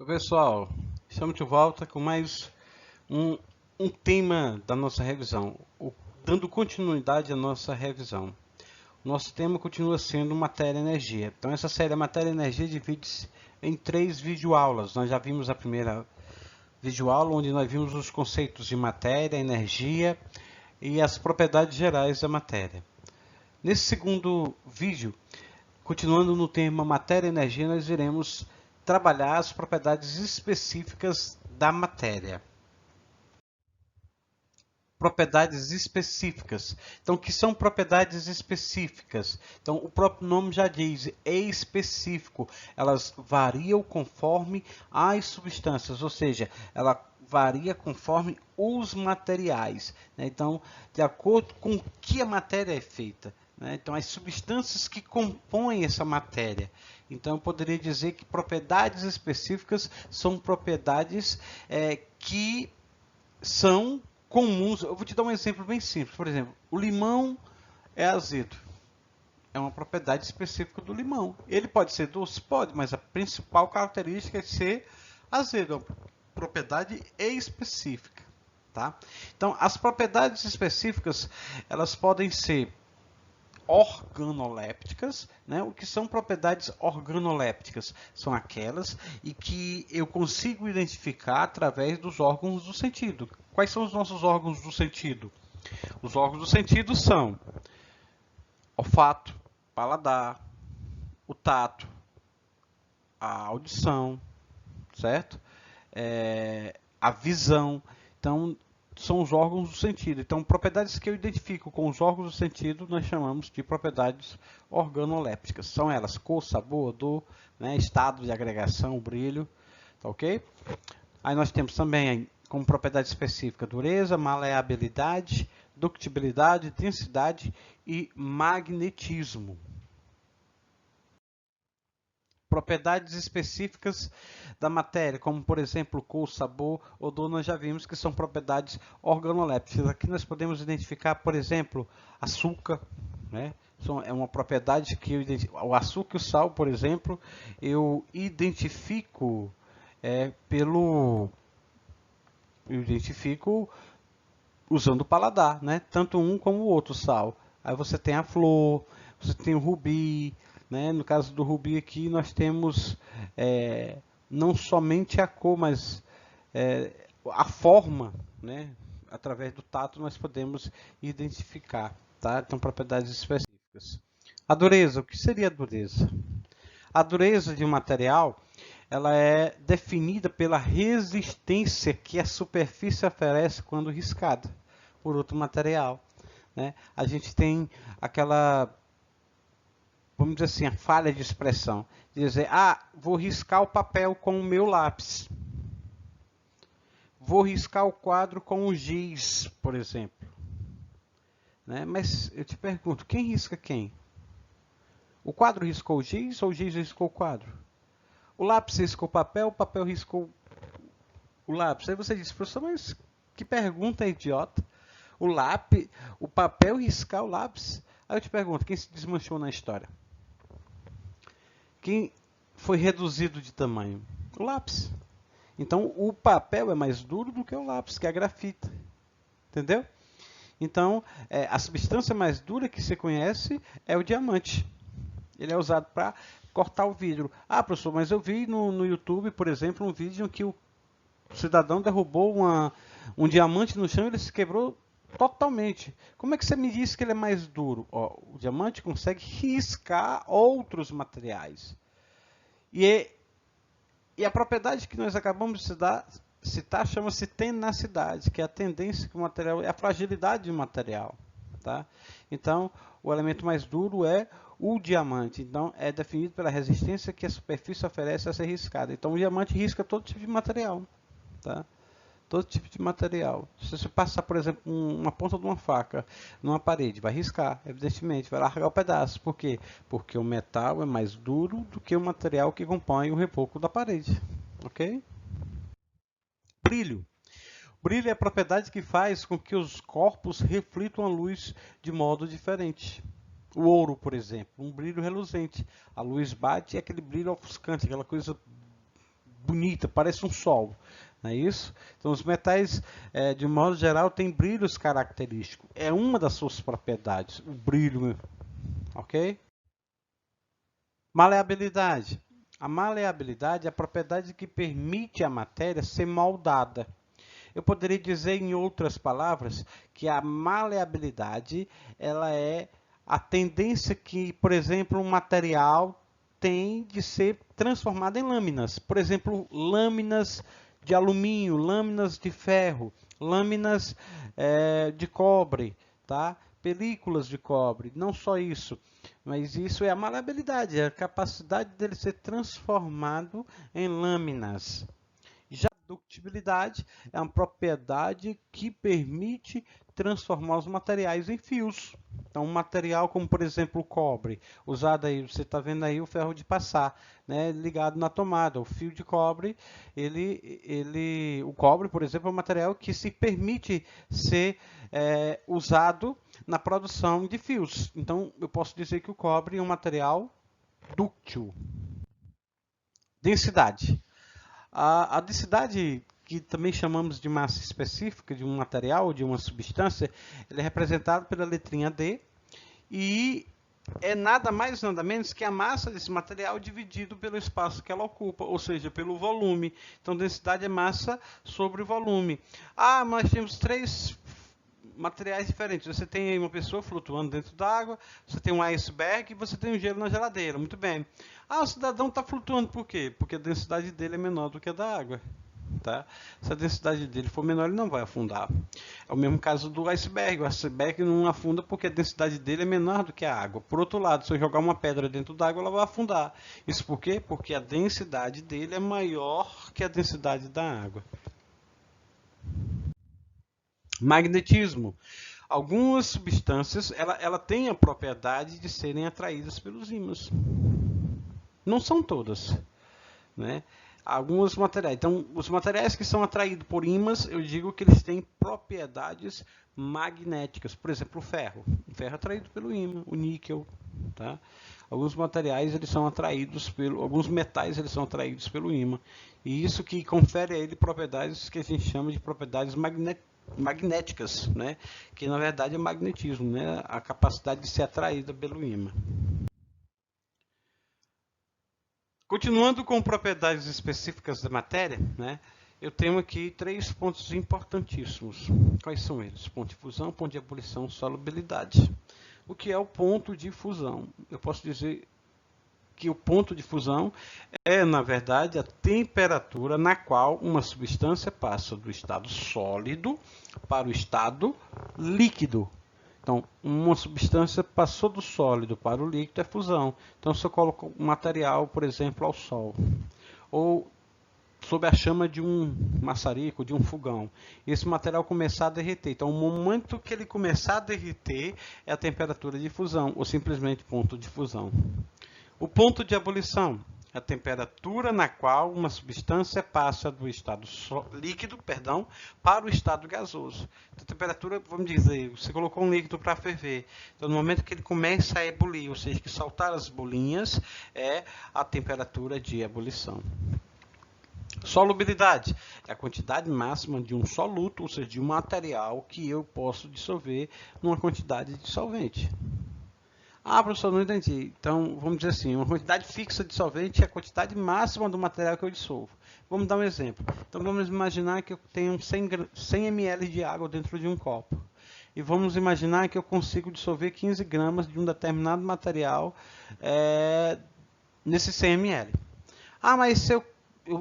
Oi, pessoal, estamos de volta com mais um, um tema da nossa revisão, dando continuidade à nossa revisão. Nosso tema continua sendo matéria e energia. Então essa série matéria e energia divide-se em 3 videoaulas. Nós já vimos a primeira videoaula, onde nós vimos os conceitos de matéria, energia e as propriedades gerais da matéria. Nesse segundo vídeo, continuando no tema matéria e energia, nós iremos trabalhar as propriedades específicas da matéria. Propriedades específicas. Então, o que são propriedades específicas? Então, o próprio nome já diz, é específico. Elas variam conforme as substâncias, ou seja, ela varia conforme os materiais. Então, de acordo com o que a matéria é feita. Então, as substâncias que compõem essa matéria. Então, eu poderia dizer que propriedades específicas são propriedades que são comuns. Eu vou te dar um exemplo bem simples. Por exemplo, o limão é azedo. É uma propriedade específica do limão. Ele pode ser doce? Pode, mas a principal característica é ser azedo. É uma propriedade específica. Tá? Então, as propriedades específicas, elas podem ser organolépticas, né? O que são propriedades organolépticas? São aquelas e que eu consigo identificar através dos órgãos do sentido. Quais são os nossos órgãos do sentido? Os órgãos do sentido são olfato, paladar, o tato, a audição, certo? A visão. Então, são os órgãos do sentido. Então, propriedades que eu identifico com os órgãos do sentido, nós chamamos de propriedades organolépticas. São elas cor, sabor, odor, né, estado de agregação, brilho, tá ok? Aí nós temos também como propriedade específica dureza, maleabilidade, ductibilidade, densidade e magnetismo. Propriedades específicas da matéria, como por exemplo cor, sabor, odor, nós já vimos que são propriedades organolépticas. Aqui nós podemos identificar, por exemplo, açúcar, né? É uma propriedade que o açúcar e o sal, por exemplo, eu identifico usando o paladar, né? Tanto um como o outro sal. Aí você tem a flor, você tem o rubi, né? No caso do rubi aqui nós temos não somente a cor, mas a forma, né? Através do tato nós podemos identificar, tá? Então propriedades específicas. A dureza, o que seria a dureza? A dureza de um material, ela é definida pela resistência que a superfície oferece quando riscada por outro material, né? A gente tem aquela, vamos dizer assim, a falha de expressão, dizer, vou riscar o papel com o meu lápis, vou riscar o quadro com o giz, por exemplo, né? Mas eu te pergunto, quem risca quem? O quadro riscou o giz ou o giz riscou o quadro? O lápis riscou o papel riscou o lápis. Aí você diz, professor, mas que pergunta idiota. O papel riscar o lápis. Aí eu te pergunto, quem se desmanchou na história? Quem foi reduzido de tamanho? O lápis. Então, o papel é mais duro do que o lápis, que é a grafita. Entendeu? Então, a substância mais dura que se conhece é o diamante. Ele é usado para cortar o vidro. Professor, mas eu vi no YouTube, por exemplo, um vídeo em que o cidadão derrubou um diamante no chão e ele se quebrou totalmente. Como é que você me disse que ele é mais duro? O diamante consegue riscar outros materiais. E a propriedade que nós acabamos de citar chama-se tenacidade, que é a tendência que o material, é a fragilidade do material. Tá? Então, o elemento mais duro é o diamante. Então, é definido pela resistência que a superfície oferece a ser riscada. Então, o diamante risca todo tipo de material. Tá? Todo tipo de material. Se você passar, por exemplo, uma ponta de uma faca numa parede, vai riscar, evidentemente, vai largar o pedaço. Por quê? Porque o metal é mais duro do que o material que compõe o reboco da parede. Ok? Brilho. Brilho é a propriedade que faz com que os corpos reflitam a luz de modo diferente. O ouro, por exemplo, um brilho reluzente. A luz bate e é aquele brilho ofuscante, aquela coisa bonita, parece um sol. Não é isso? Então, os metais, de um modo geral, têm brilhos característicos. É uma das suas propriedades, o brilho, ok? Maleabilidade. A maleabilidade é a propriedade que permite à matéria ser moldada. Eu poderia dizer, em outras palavras, que a maleabilidade ela é a tendência que, por exemplo, um material tem de ser transformado em lâminas. Por exemplo, lâminas de alumínio, lâminas de ferro, lâminas de cobre, tá? Películas de cobre. Não só isso, mas isso é a maleabilidade, é a capacidade dele ser transformado em lâminas. Já a ductibilidade é uma propriedade que permite transformar os materiais em fios. Então, um material como, por exemplo, o cobre, usado aí, você está vendo aí o ferro de passar, né, ligado na tomada. O fio de cobre, o cobre, por exemplo, é um material que se permite ser usado na produção de fios. Então, eu posso dizer que o cobre é um material dúctil. Densidade. A densidade, que também chamamos de massa específica de um material, de uma substância, ele é representado pela letrinha D e é nada mais nada menos que a massa desse material dividido pelo espaço que ela ocupa, ou seja, pelo volume. Então, densidade é massa sobre volume. Ah, mas temos três materiais diferentes. Você tem uma pessoa flutuando dentro d'água, você tem um iceberg e você tem um gelo na geladeira. Muito bem. Ah, o cidadão está flutuando por quê? Porque a densidade dele é menor do que a da água. Tá? Se a densidade dele for menor, ele não vai afundar. É o mesmo caso do iceberg. O iceberg não afunda porque a densidade dele é menor do que a água. Por outro lado, se eu jogar uma pedra dentro d'água, ela vai afundar. Isso por quê? Porque a densidade dele é maior que a densidade da água. Magnetismo. Algumas substâncias ela tem a propriedade de serem atraídas pelos ímãs. Não são todas, né? Alguns materiais. Então, os materiais que são atraídos por ímãs, eu digo que eles têm propriedades magnéticas. Por exemplo, o ferro. O ferro é atraído pelo ímã, o níquel, tá? Alguns materiais eles são atraídos alguns metais eles são atraídos pelo ímã. E isso que confere a ele propriedades que a gente chama de propriedades magnéticas, né? Que na verdade é magnetismo, né? A capacidade de ser atraída pelo ímã. Continuando com propriedades específicas da matéria, né? Eu tenho aqui três pontos importantíssimos. Quais são eles? Ponto de fusão, ponto de ebulição, solubilidade. O que é o ponto de fusão? Eu posso dizer que o ponto de fusão é, na verdade, a temperatura na qual uma substância passa do estado sólido para o estado líquido. Então, uma substância passou do sólido para o líquido é fusão. Então, se eu coloco um material, por exemplo, ao sol, ou sob a chama de um maçarico, de um fogão, esse material começar a derreter. Então, o momento que ele começar a derreter é a temperatura de fusão, ou simplesmente ponto de fusão. O ponto de ebulição é a temperatura na qual uma substância passa do estado líquido, para o estado gasoso. Então, a temperatura, vamos dizer, você colocou um líquido para ferver. Então, no momento que ele começa a ebulir, ou seja, que saltar as bolinhas, é a temperatura de ebulição. Solubilidade é a quantidade máxima de um soluto, ou seja, de um material que eu posso dissolver numa quantidade de solvente. Ah, professor, não entendi. Então, vamos dizer assim, uma quantidade fixa de solvente é a quantidade máxima do material que eu dissolvo. Vamos dar um exemplo. Então, vamos imaginar que eu tenho 100 ml de água dentro de um copo. E vamos imaginar que eu consigo dissolver 15 gramas de um determinado material nesse 100 ml. Ah, mas se eu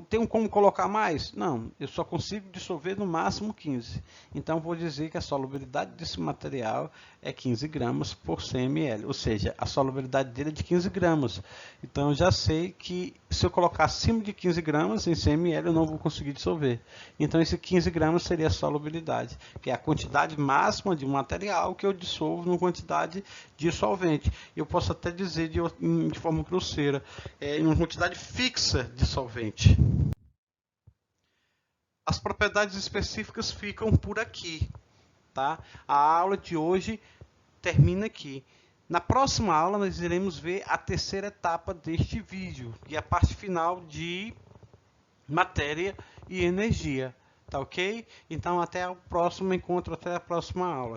tenho como colocar mais? Não, eu só consigo dissolver no máximo 15. Então, vou dizer que a solubilidade desse material é 15 gramas por 100 ml, ou seja, a solubilidade dele é de 15 gramas. Então, eu já sei que se eu colocar acima de 15 gramas em 100 ml, eu não vou conseguir dissolver. Então, esse 15 gramas seria a solubilidade, que é a quantidade máxima de um material que eu dissolvo numa quantidade de solvente. Eu posso até dizer de forma grosseira, em uma quantidade fixa de solvente. As propriedades específicas ficam por aqui, tá? A aula de hoje termina aqui. Na próxima aula nós iremos ver a terceira etapa deste vídeo, e a parte final de matéria e energia. Tá ok? Então até o próximo encontro, até a próxima aula.